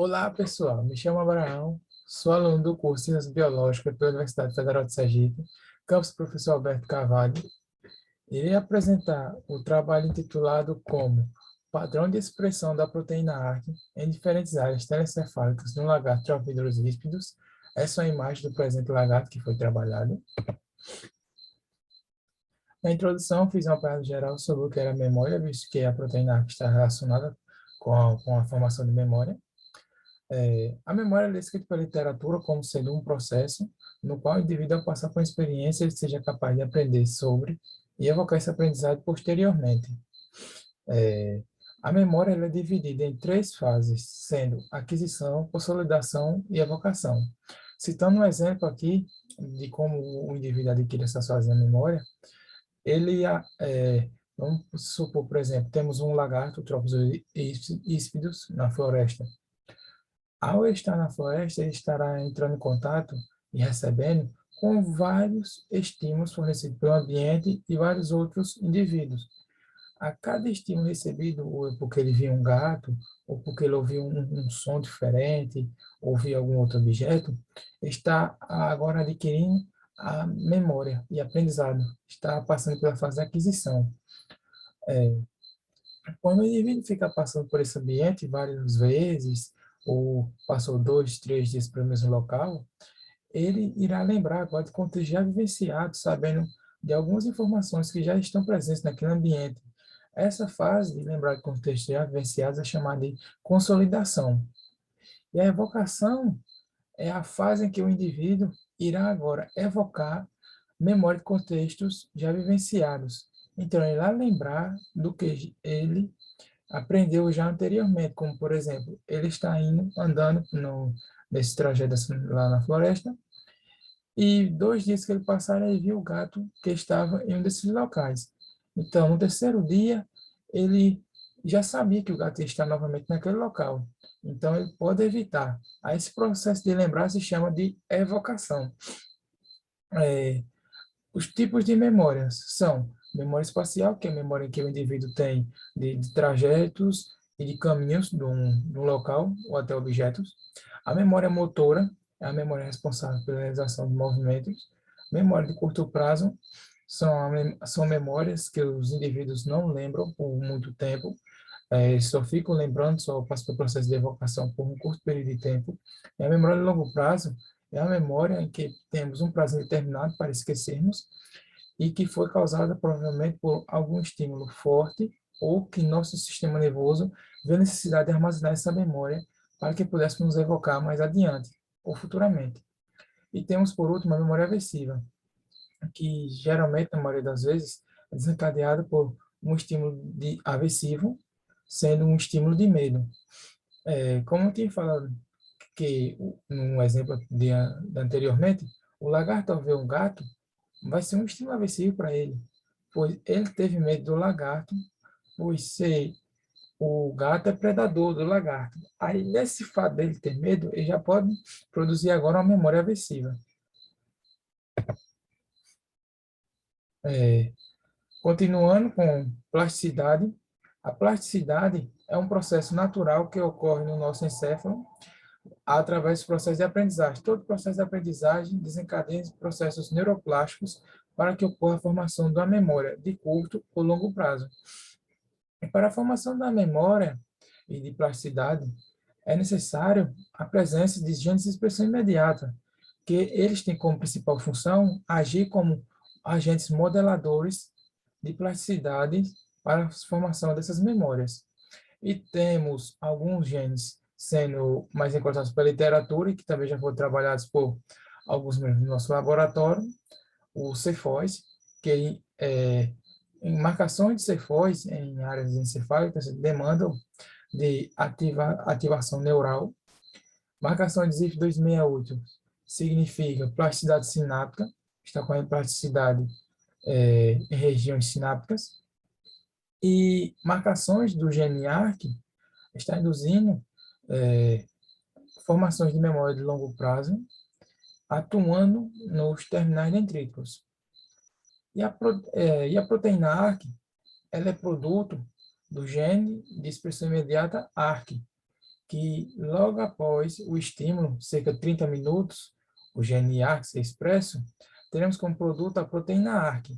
Olá, pessoal. Me chamo Abraão, sou aluno do curso de Ciências Biológicas pela Universidade Federal de Sergipe, campus Professor Alberto Carvalho. Irei apresentar o trabalho intitulado como Padrão de expressão da proteína ARC em diferentes áreas telencefálicas no lagarto de ovídeos ríspidos. Essa é a imagem do presente lagarto que foi trabalhado. Na introdução, fiz um apanhado geral sobre o que era a memória, visto que a proteína ARC está relacionada com a formação de memória. A memória é descrita pela literatura como sendo um processo no qual o indivíduo, ao passar por uma experiência, ele seja capaz de aprender sobre e evocar esse aprendizado posteriormente. É, a memória ela é dividida em três fases, sendo aquisição, consolidação e evocação. Citando um exemplo aqui de como o indivíduo adquire essas fases da memória, ele, vamos supor, por exemplo, temos um lagarto, Tropos híspidos, na floresta. Ao estar na floresta, ele estará entrando em contato e recebendo com vários estímulos fornecidos pelo ambiente e vários outros indivíduos. A cada estímulo recebido, ou porque ele viu um gato, ou porque ele ouviu um som diferente, ou viu algum outro objeto, está agora adquirindo a memória e aprendizado, está passando pela fase de aquisição. Quando o indivíduo fica passando por esse ambiente várias vezes, ou passou 2, 3 dias para o mesmo local, ele irá lembrar agora de contexto já vivenciado, sabendo de algumas informações que já estão presentes naquele ambiente. Essa fase de lembrar de contextos já vivenciados é chamada de consolidação. E a evocação é a fase em que o indivíduo irá agora evocar memória de contextos já vivenciados. Então, ele irá lembrar do que ele aprendeu já anteriormente, como, por exemplo, ele está andando nesse trajeto lá na floresta, e 2 dias que ele passaram, ele viu o gato que estava em um desses locais. Então, no terceiro dia, ele já sabia que o gato ia estar novamente naquele local. Então, ele pode evitar. Aí, esse processo de lembrar se chama de evocação. É, os tipos de memórias são memória espacial, que é a memória que o indivíduo tem de trajetos e de caminhos de um local ou até objetos. A memória motora é a memória responsável pela realização de movimentos. Memória de curto prazo são memórias que os indivíduos não lembram por muito tempo, só ficam lembrando, só passam pelo processo de evocação por um curto período de tempo. E a memória de longo prazo é a memória em que temos um prazo determinado para esquecermos e que foi causada provavelmente por algum estímulo forte ou que nosso sistema nervoso viu a necessidade de armazenar essa memória para que pudéssemos evocar mais adiante ou futuramente. E temos, por último, a memória aversiva, que geralmente, na maioria das vezes, é desencadeada por um estímulo aversivo, sendo um estímulo de medo. Como eu tinha falado que, no exemplo anteriormente, o lagarto, ao ver um gato, vai ser um estímulo aversivo para ele, pois ele teve medo do lagarto, pois se o gato é predador do lagarto. Aí, nesse fato dele ter medo, ele já pode produzir agora uma memória aversiva. É, Continuando com plasticidade, a plasticidade é um processo natural que ocorre no nosso encéfalo através do processo de aprendizagem. Todo processo de aprendizagem desencadeia processos neuroplásticos para que ocorra a formação da memória de curto ou longo prazo. E para a formação da memória e de plasticidade, é necessário a presença de genes de expressão imediata, que eles têm como principal função agir como agentes modeladores de plasticidade para a formação dessas memórias. E temos alguns genes sendo mais encontrados pela literatura e que também já foram trabalhados por alguns membros do nosso laboratório, o Cephos, que em marcações de Cephos em áreas encefálicas demandam de ativação neural. Marcação de ZIF268 significa plasticidade sináptica, está com a plasticidade em regiões sinápticas. E marcações do gene ARC está induzindo formações de memória de longo prazo, atuando nos terminais dendríticos. E a proteína ARC, ela é produto do gene de expressão imediata ARC, que logo após o estímulo, cerca de 30 minutos, o GNA ser expresso, teremos como produto a proteína ARC,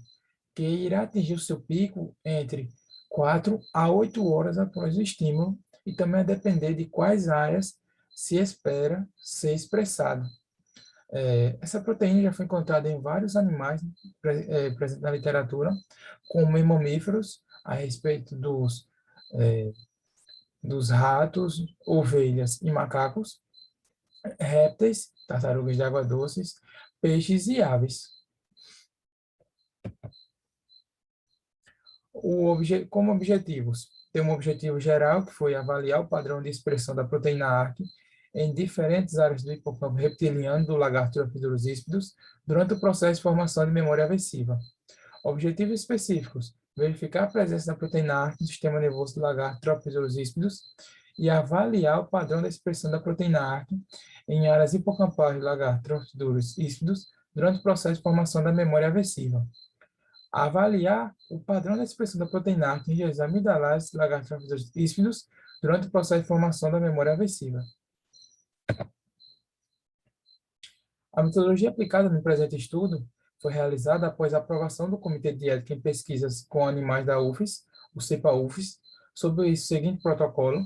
que irá atingir o seu pico entre 4 a 8 horas após o estímulo e também a depender de quais áreas se espera ser expressado. Essa proteína já foi encontrada em vários animais presentes na literatura, como em mamíferos, a respeito dos ratos, ovelhas e macacos, répteis, tartarugas de água doces, peixes e aves. Como objetivos, tem um objetivo geral, que foi avaliar o padrão de expressão da proteína ARC em diferentes áreas do hipocampo reptiliano do lagarto Tropidurus híspidos durante o processo de formação de memória aversiva. Objetivos específicos: verificar a presença da proteína ARC no sistema nervoso do lagarto Tropidurus híspidos e avaliar o padrão da expressão da proteína ARC em áreas hipocampais do lagarto Tropidurus híspidos durante o processo de formação da memória aversiva. Avaliar o padrão da expressão da proteína ARC em regiões amigdalares do lagarto Tropidurus híspidos durante o processo de formação da memória aversiva. A metodologia aplicada no presente estudo foi realizada após a aprovação do Comitê de Ética em Pesquisas com Animais da UFES, o CEPA-UFES, sob o seguinte protocolo,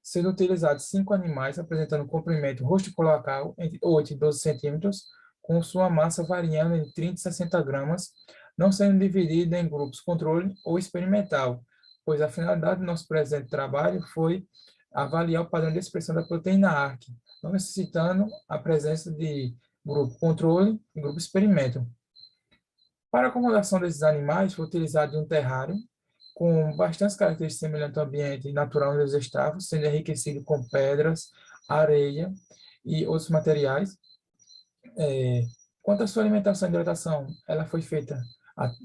sendo utilizados 5 animais apresentando comprimento rosto-colocal entre 8 e 12 centímetros, com sua massa variando entre 30 e 60 gramas, não sendo dividida em grupos controle ou experimental, pois a finalidade do nosso presente trabalho foi avaliar o padrão de expressão da proteína ARC, não necessitando a presença de grupo controle e grupo experimento. Para a acomodação desses animais, foi utilizado um terrário com bastantes características semelhantes ao ambiente natural onde eles estavam, sendo enriquecido com pedras, areia e outros materiais. Quanto à sua alimentação e hidratação, ela foi feita,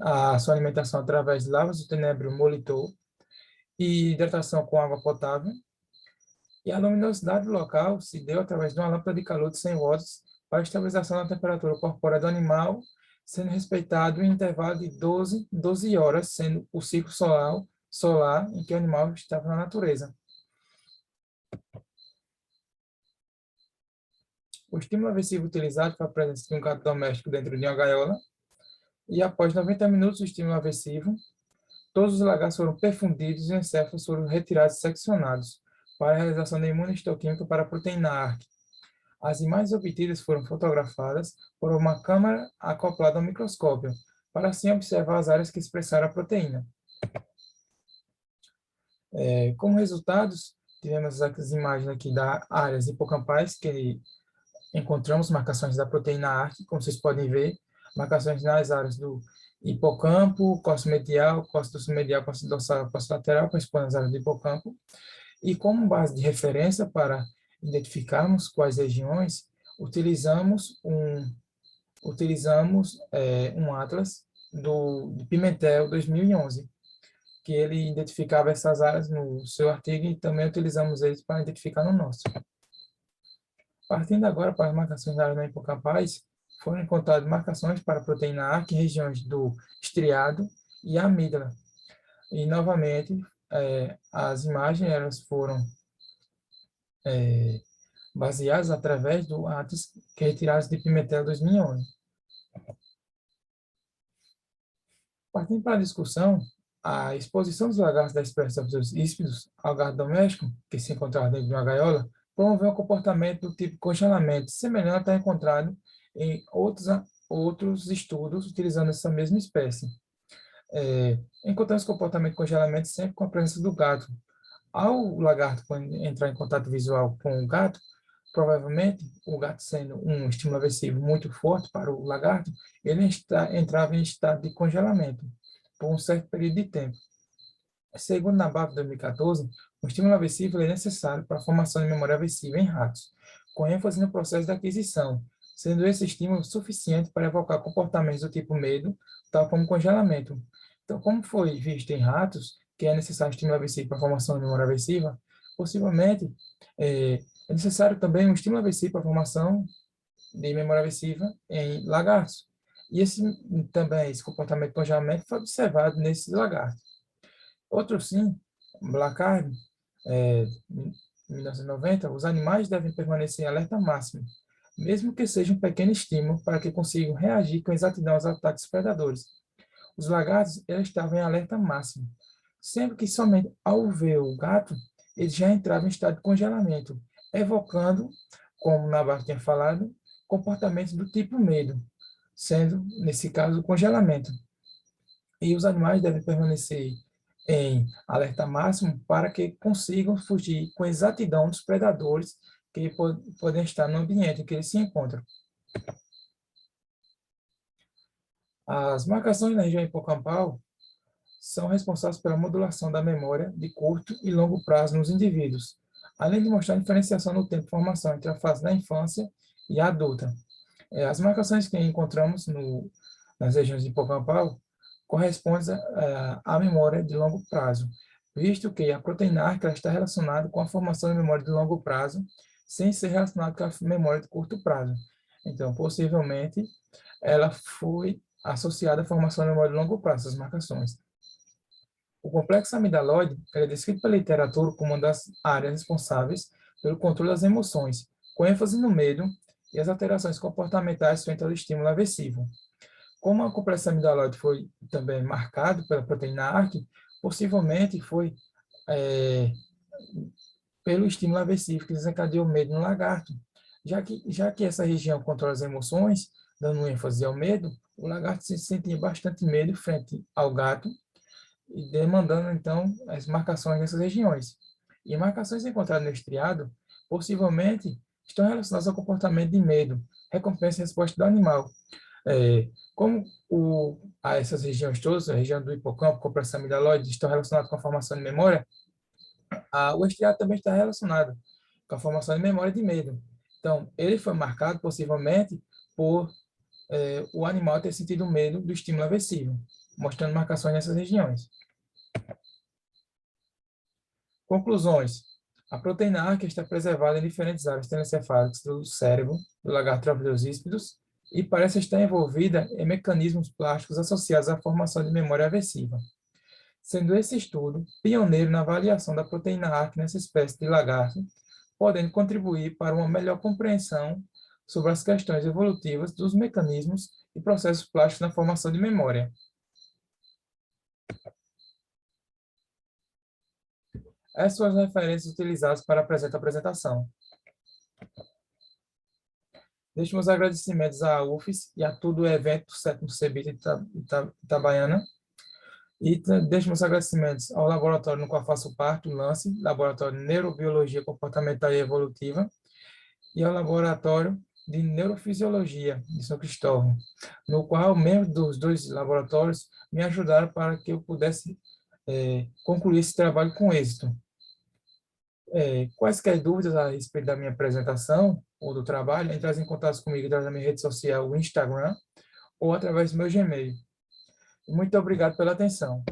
a sua alimentação através de lavas do tenebro molitor e hidratação com água potável. E a luminosidade do local se deu através de uma lâmpada de calor de 100 watts para a estabilização da temperatura corpórea do animal, sendo respeitado o intervalo de 12 horas, sendo o ciclo solar em que o animal estava na natureza. O estímulo aversivo utilizado foi a presença de um gato doméstico dentro de uma gaiola, e após 90 minutos do estímulo aversivo, todos os lagartos foram perfundidos e os encéfalos foram retirados e seccionados para a realização da imunistoquímica para a proteína ARC. As imagens obtidas foram fotografadas por uma câmera acoplada ao microscópio, para assim observar as áreas que expressaram a proteína. Como resultados, tivemos as imagens aqui das áreas hipocampais, que encontramos marcações da proteína ARC, como vocês podem ver, marcações nas áreas do hipocampo, córtex medial, córtex medial, córtex dorsal, córtex lateral, correspondem às áreas do hipocampo. E como base de referência para identificarmos quais regiões, utilizamos um atlas do Pimentel 2011, que ele identificava essas áreas no seu artigo e também utilizamos eles para identificar no nosso. Partindo agora para as marcações da área não hipocampais, foram encontradas marcações para a proteína ARC em regiões do estriado e amígdala. E, novamente, as imagens elas foram baseadas através do atlas que retirados de Pimentel 2011. Partindo para a discussão, a exposição dos lagartos da espécie Tropidurus híspidos ao gado doméstico, que se encontrava dentro de uma gaiola, promoveu um comportamento do tipo congelamento, semelhante ao encontrado em outros estudos utilizando essa mesma espécie. Encontramos comportamento de congelamento sempre com a presença do gato. Ao lagarto entrar em contato visual com o gato, provavelmente o gato sendo um estímulo aversivo muito forte para o lagarto, ele entrava em estado de congelamento por um certo período de tempo. Segundo Nabarro, 2014, o estímulo aversivo é necessário para a formação de memória aversiva em ratos, com ênfase no processo de aquisição, sendo esse estímulo suficiente para evocar comportamentos do tipo medo, tal como congelamento. Então, como foi visto em ratos, que é necessário estímulo aversivo para a formação de memória aversiva, possivelmente é necessário também um estímulo aversivo para a formação de memória aversiva em lagartos. E esse comportamento de congelamento foi observado nesses lagartos. Outro sim, Blacard, em 1990, os animais devem permanecer em alerta máximo, mesmo que seja um pequeno estímulo para que consigam reagir com exatidão aos ataques predadores. Os lagartos eles estavam em alerta máximo, sempre que somente ao ver o gato, eles já entravam em estado de congelamento, evocando, como Navarro tinha falado, comportamentos do tipo medo, sendo, nesse caso, o congelamento. E os animais devem permanecer em alerta máximo para que consigam fugir com exatidão dos predadores que podem estar no ambiente em que eles se encontram. As marcações na região hipocampal são responsáveis pela modulação da memória de curto e longo prazo nos indivíduos, além de mostrar diferenciação no tempo de formação entre a fase da infância e a adulta. As marcações que encontramos nas regiões hipocampal correspondem à memória de longo prazo, visto que a proteína ARC está relacionada com a formação de memória de longo prazo, sem ser relacionada com a memória de curto prazo. Então, possivelmente, ela foi associada à formação de memória de longo prazo, essas marcações. O complexo amidalóide é descrito pela literatura como uma das áreas responsáveis pelo controle das emoções, com ênfase no medo e as alterações comportamentais frente ao estímulo aversivo. Como o complexo amidalóide foi também marcado pela proteína ARC, possivelmente foi pelo estímulo aversivo que desencadeou o medo no lagarto. Já que essa região controla as emoções, dando ênfase ao medo, o lagarto se sentia bastante medo frente ao gato, e demandando, então, as marcações nessas regiões. E marcações encontradas no estriado, possivelmente, estão relacionadas ao comportamento de medo, recompensa e resposta do animal. Como essas regiões todas, a região do hipocampo, complexo amidalóide, estão relacionadas com a formação de memória, o estriado também está relacionado com a formação de memória de medo. Então, ele foi marcado, possivelmente, por o animal ter sentido medo do estímulo aversivo, mostrando marcações nessas regiões. Conclusões. A proteína ARC está preservada em diferentes áreas telencefálicas do cérebro do lagarto e parece estar envolvida em mecanismos plásticos associados à formação de memória aversiva, sendo esse estudo pioneiro na avaliação da proteína ARC nessa espécie de lagarto, podendo contribuir para uma melhor compreensão sobre as questões evolutivas dos mecanismos e processos plásticos na formação de memória. Essas são as referências utilizadas para a presente apresentação. Deixo meus agradecimentos à UFES e a todo o evento do 7º CEBIT Itabaiana. E deixo meus agradecimentos ao laboratório no qual faço parte, o LANCE, Laboratório de Neurobiologia Comportamental e Evolutiva, e ao Laboratório de Neurofisiologia de São Cristóvão, no qual membros dos dois laboratórios me ajudaram para que eu pudesse concluir esse trabalho com êxito. Quaisquer dúvidas a respeito da minha apresentação ou do trabalho, entre em contato comigo através da minha rede social, o Instagram, ou através do meu Gmail. Muito obrigado pela atenção.